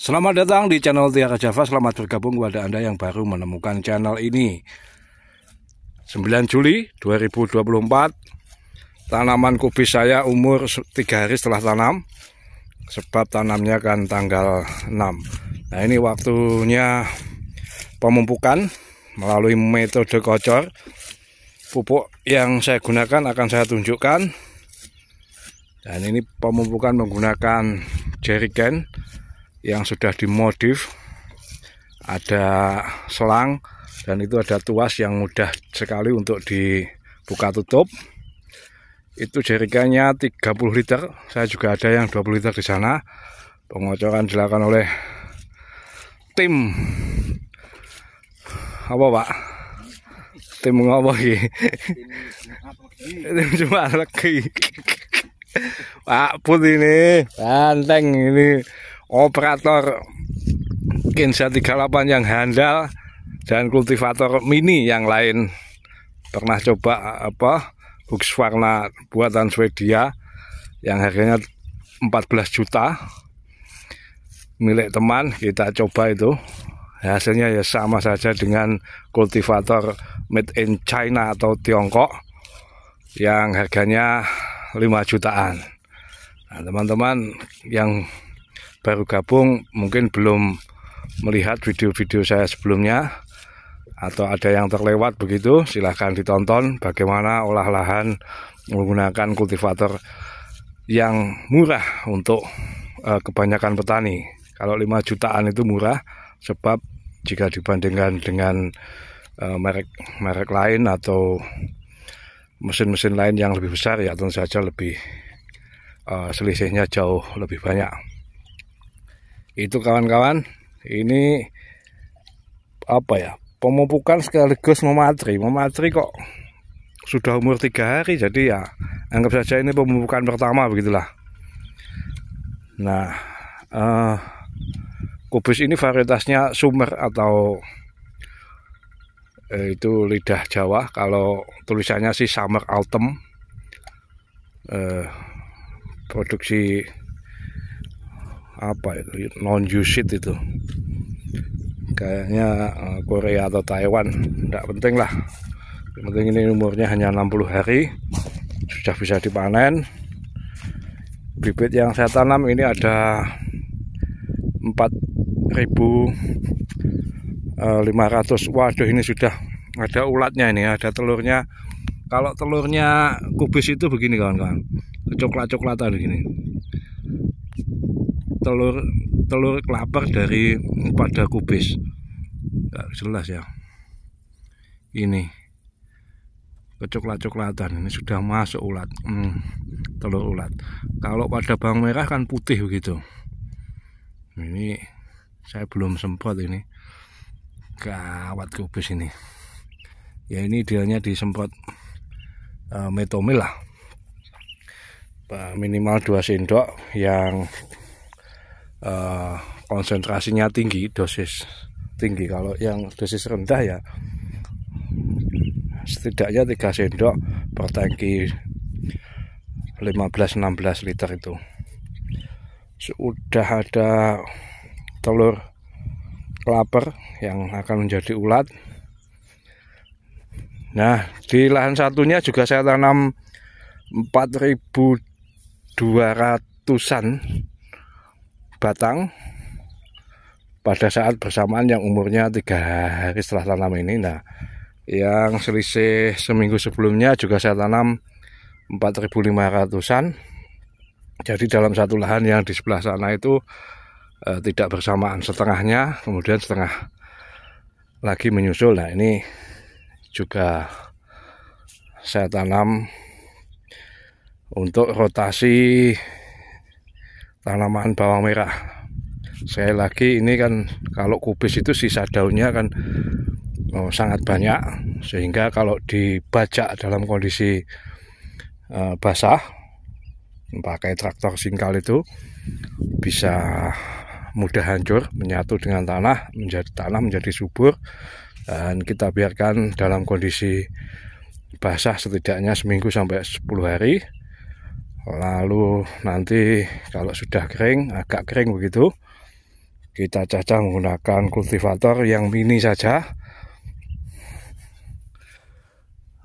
Selamat datang di channel Tiara Java. Selamat bergabung kepada Anda yang baru menemukan channel ini. 9 Juli 2024. Tanaman kubis saya umur 3 hari setelah tanam, sebab tanamnya kan tanggal 6. Nah, ini waktunya pemupukan melalui metode kocor. Pupuk yang saya gunakan akan saya tunjukkan. Dan ini pemupukan menggunakan jerrycan yang sudah dimodif, ada selang dan itu ada tuas yang mudah sekali untuk dibuka tutup. Itu jerrycannya 30 liter, saya juga ada yang 20 liter di sana. Pengocoran dilakukan oleh tim apa Pak? Tim apa ini? Tim cuma lagi Pak Put ini, banteng ini. Operator Kinza 38 yang handal dan kultivator mini yang lain. Pernah coba Husqvarna buatan Swedia yang harganya 14 juta milik teman, kita coba itu. Hasilnya ya sama saja dengan kultivator made in China atau Tiongkok yang harganya 5 jutaan. Nah, teman-teman yang baru gabung mungkin belum melihat video-video saya sebelumnya atau ada yang terlewat begitu, silahkan ditonton bagaimana olah lahan menggunakan kultivator yang murah untuk kebanyakan petani. Kalau 5 jutaan itu murah, sebab jika dibandingkan dengan merek lain atau mesin-mesin lain yang lebih besar, ya tentu saja lebih selisihnya jauh lebih banyak. Itu kawan-kawan, ini pemupukan sekaligus mematri kok sudah umur 3 hari, jadi ya anggap saja ini pemupukan pertama begitulah. Nah, kubis ini varietasnya Sumer atau itu lidah Jawa. Kalau tulisannya sih Summer Autumn, produksi non used itu kayaknya Korea atau Taiwan, tidak penting lah. Yang penting ini umurnya hanya 60 hari sudah bisa dipanen. Bibit yang saya tanam ini ada 4.500. Waduh, ini sudah ada ulatnya, ini ada telurnya. Kalau telurnya kubis itu begini kawan-kawan, coklat-coklatan begini. Telur kelapar dari pada kubis, nggak jelas ya. Ini kecoklat-coklatan, ini sudah masuk ulat, telur ulat. Kalau pada bawang merah kan putih begitu. Ini saya belum semprot, ini gawat kubis ini. Ya ini idealnya disemprot metomil lah, minimal 2 sendok yang konsentrasinya tinggi, dosis tinggi. Kalau yang dosis rendah ya setidaknya 3 sendok per tangki 15-16 liter itu. Sudah ada telur kelapar yang akan menjadi ulat. Nah, di lahan satunya juga saya tanam 4.200-an batang pada saat bersamaan yang umurnya 3 hari setelah tanam ini. Nah, yang selisih seminggu sebelumnya juga saya tanam 4.500-an. Jadi dalam satu lahan yang di sebelah sana itu tidak bersamaan, setengahnya, kemudian setengah lagi menyusul. Nah, ini juga saya tanam untuk rotasi tanaman bawang merah. Sekali lagi, ini kan kalau kubis itu sisa daunnya kan sangat banyak, sehingga kalau dibajak dalam kondisi basah pakai traktor singkal itu bisa mudah hancur, menyatu dengan tanah menjadi subur. Dan kita biarkan dalam kondisi basah setidaknya seminggu sampai 10 hari. Lalu nanti kalau sudah kering, agak kering begitu, Kita cacah menggunakan kultivator yang mini saja.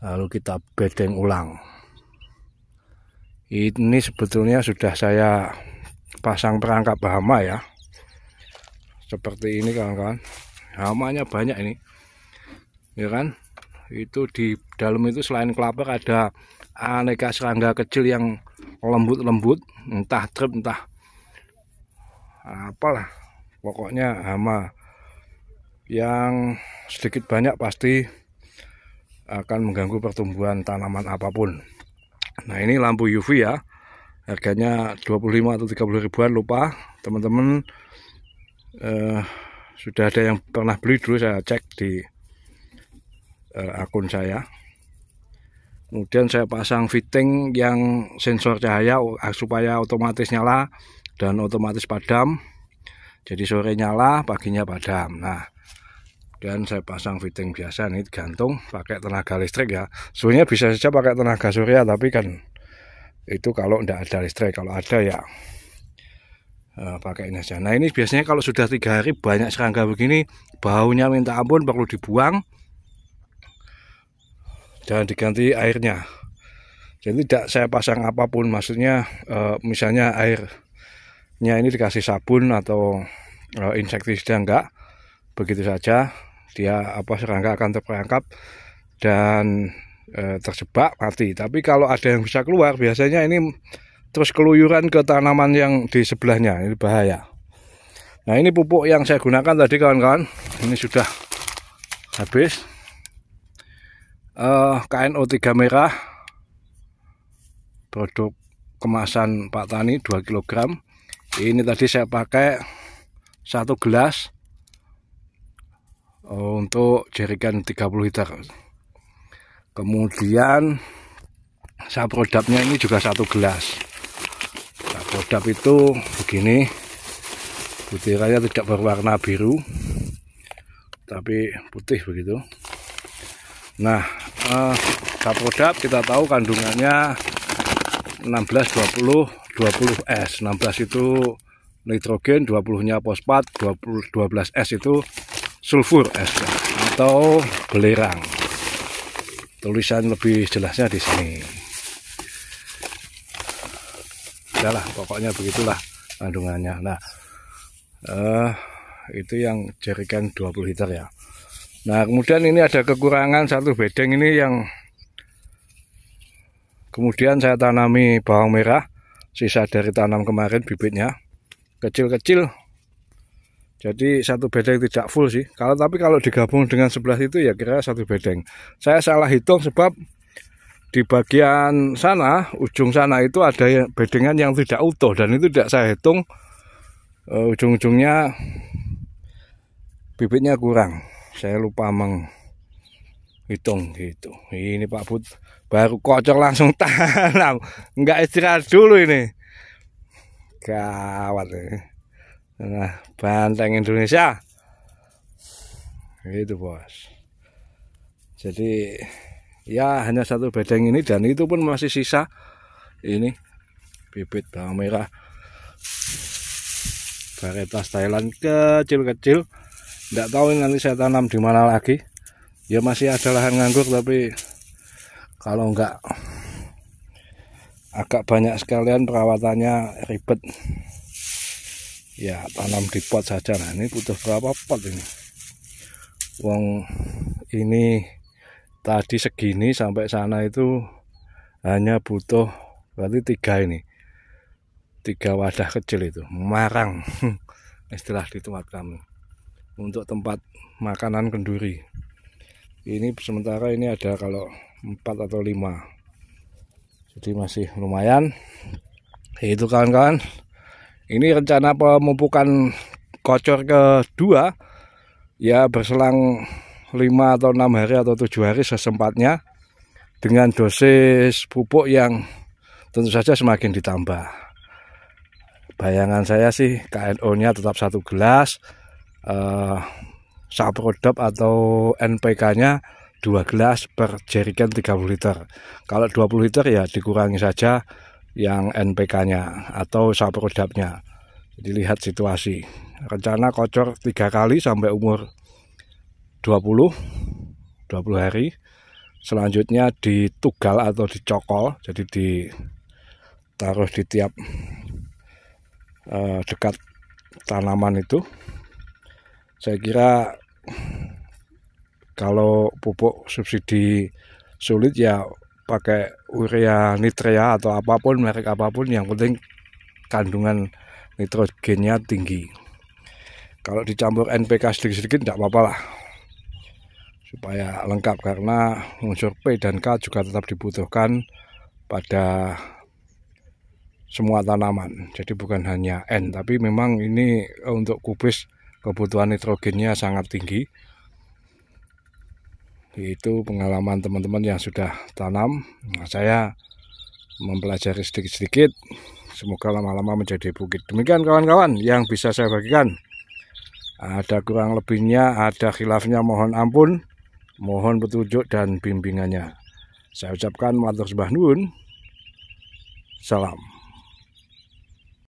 Lalu kita bedeng ulang. Ini sebetulnya sudah saya pasang perangkap hama ya. Seperti ini kawan-kawan. Hamanya banyak ini. Ya kan? Itu di dalam itu selain kelapa ada aneka serangga kecil yang lembut-lembut, entah trip entah apalah. Pokoknya hama yang sedikit banyak pasti akan mengganggu pertumbuhan tanaman apapun. Nah, ini lampu UV ya. Harganya 25 atau 30 ribuan, lupa teman-teman. Sudah ada yang pernah beli dulu, saya cek di akun saya. Kemudian saya pasang fitting yang sensor cahaya supaya otomatis nyala dan otomatis padam. Jadi sore nyala, paginya padam. Nah, dan saya pasang fitting biasa nih, gantung pakai tenaga listrik ya. Sebenarnya bisa saja pakai tenaga surya, tapi kan itu kalau tidak ada listrik. Kalau ada ya pakai ini aja. Nah, ini biasanya kalau sudah 3 hari banyak serangga begini, baunya minta ampun, perlu dibuang. Jangan diganti airnya. Jadi tidak saya pasang apapun, maksudnya misalnya airnya ini dikasih sabun atau insektisida, enggak. Begitu saja dia serangga akan terperangkap dan terjebak mati. Tapi kalau ada yang bisa keluar, biasanya ini terus keluyuran ke tanaman yang di sebelahnya, ini bahaya. Nah, ini pupuk yang saya gunakan tadi kawan-kawan, ini sudah habis. KNO 3 merah, produk kemasan Pak Tani 2 kg. Ini tadi saya pakai 1 gelas untuk jerigen 30 liter. Kemudian saprodapnya ini juga 1 gelas. Saprodap itu begini, butirannya tidak berwarna biru tapi putih begitu. Nah, saprodap kita tahu kandungannya 16, 20, 20S. 16 itu nitrogen, 20-nya fosfat, 12S itu sulfur S atau belerang. Tulisan lebih jelasnya di sini. Udahlah, pokoknya begitulah kandungannya. Nah, itu yang jerigen 20 liter ya. Nah, kemudian ini ada kekurangan satu bedeng ini yang kemudian saya tanami bawang merah, sisa dari tanam kemarin bibitnya, kecil-kecil. Jadi satu bedeng tidak full sih. Tapi kalau digabung dengan sebelah itu ya kira satu bedeng. Saya salah hitung sebab di bagian sana, ujung sana itu ada bedengan yang tidak utuh dan itu tidak saya hitung. Ujung-ujungnya bibitnya kurang. Saya lupa menghitung gitu. Ini Pak Bud baru kocok langsung tanam, enggak istirahat dulu ini. Gawat ini. Nah, banteng Indonesia. Itu bos. Jadi ya hanya satu bedeng ini dan itu pun masih sisa. Ini bibit bawang merah varietas Thailand kecil-kecil. Tidak tahu nanti saya tanam di mana lagi. Ya masih ada lahan nganggur, tapi kalau enggak agak banyak sekalian perawatannya ribet. Ya tanam di pot saja. Nah, ini butuh berapa pot ini? Wong ini tadi segini sampai sana itu hanya butuh berarti 3 ini. 3 wadah kecil itu. Marang istilah di tempat kami. Untuk tempat makanan kenduri. Ini sementara ini ada kalau 4 atau 5. Jadi masih lumayan. Itu kawan-kawan. Ini rencana pemupukan kocor kedua ya berselang 5 atau 6 hari atau 7 hari sesempatnya dengan dosis pupuk yang tentu saja semakin ditambah. Bayangan saya sih KNO-nya tetap 1 gelas. Saprodap atau NPK-nya 2 gelas per jerigen 30 liter. Kalau 20 liter ya dikurangi saja yang NPK-nya atau saprodapnya. Jadi lihat situasi. Rencana kocor 3 kali sampai umur 20 hari. Selanjutnya ditugal atau dicokol, jadi ditaruh di tiap dekat tanaman itu. Saya kira kalau pupuk subsidi sulit ya pakai urea nitrea atau apapun, merek apapun, yang penting kandungan nitrogennya tinggi. Kalau dicampur NPK sedikit-sedikit tidak apa-apa lah, supaya lengkap, karena unsur P dan K juga tetap dibutuhkan pada semua tanaman. Jadi bukan hanya N, tapi memang ini untuk kubis kebutuhan nitrogennya sangat tinggi. Itu pengalaman teman-teman yang sudah tanam. Nah, saya mempelajari sedikit-sedikit, semoga lama-lama menjadi bukit. Demikian kawan-kawan yang bisa saya bagikan. Ada kurang lebihnya, ada khilafnya, mohon ampun. Mohon petunjuk dan bimbingannya. Saya ucapkan matur sembah nuwun. Salam.